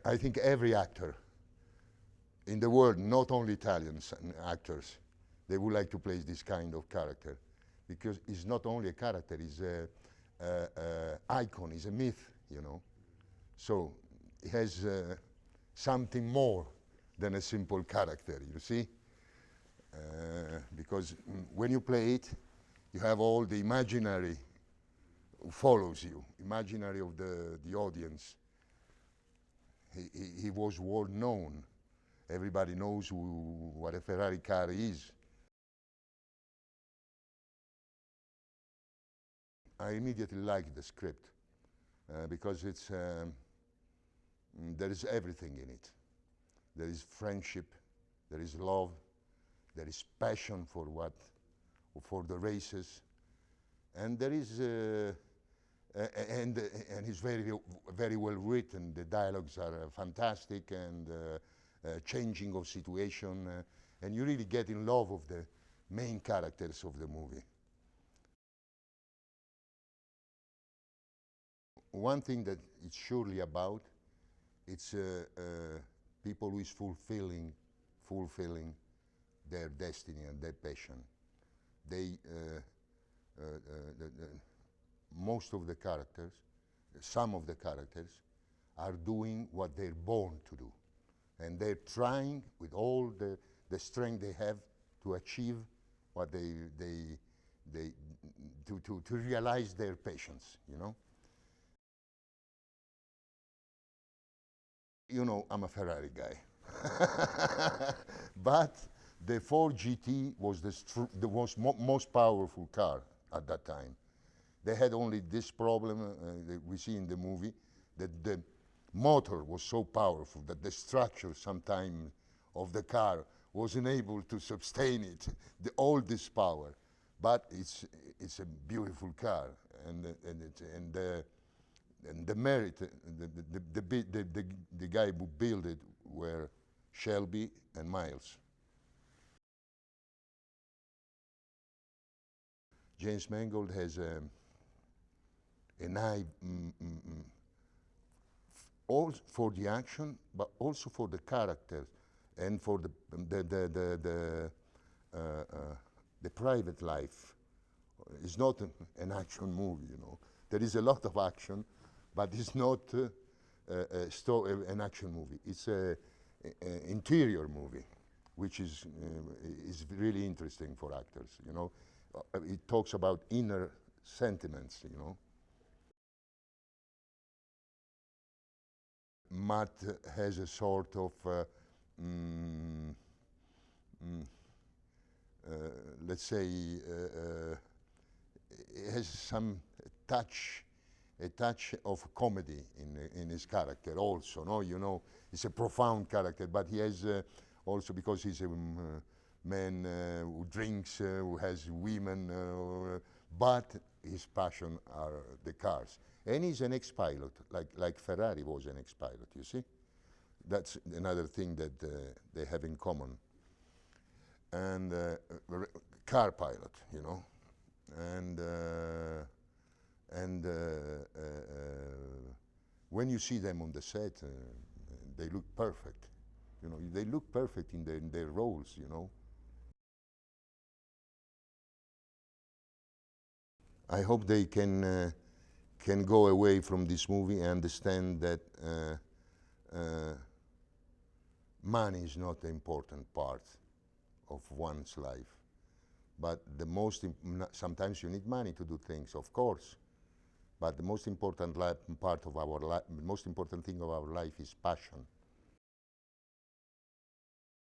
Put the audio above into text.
I think every actor in the world, not only Italians and actors, they would like to play this kind of character, because it's not only a character, it's a icon, it's a myth, you know. So it has something more than a simple character, you see? Because when you play it, you have all the imaginary who follows you, imaginary of the audience. He was world known. Everybody knows what a Ferrari car is. I immediately liked the script because it's there is everything in it. There is friendship, there is love, there is passion for the races, and there is and it's very well written. The dialogues are fantastic, and changing of situation, and you really get in love of the main characters of the movie. One thing that it's surely about, it's people who is fulfilling their destiny and their passion. They, most of the characters, some of the characters, are doing what they're born to do. And they're trying with all the strength they have to achieve what to realize their passions, you know? You know, I'm a Ferrari guy. But the Ford GT was the most powerful car at that time. They had only this problem that we see in the movie, that the motor was so powerful that the structure sometimes of the car wasn't able to sustain it, all this power. But it's a beautiful car, and the merit, the guy who built it were Shelby and Miles. James Mangold has an eye all for the action, but also for the characters and for the private life. It's not an action movie, you know. There is a lot of action, but it's not an action movie. It's an interior movie, which is really interesting for actors, you know. It talks about inner sentiments, you know. Matt has a sort of, let's say, it has some touch, a touch of comedy in his character also, no? You know, it's a profound character, but he has also, because he's a man who drinks, who has women, but his passion are the cars. And he's an ex-pilot, like Ferrari was an ex-pilot, you see? That's another thing that they have in common. And car pilot, you know? And when you see them on the set, they look perfect. You know, they look perfect in their roles, you know? I hope they can go away from this movie and understand that money is not the important part of one's life. But the sometimes you need money to do things, of course. But the most important part of our life, the most important thing of our life is passion.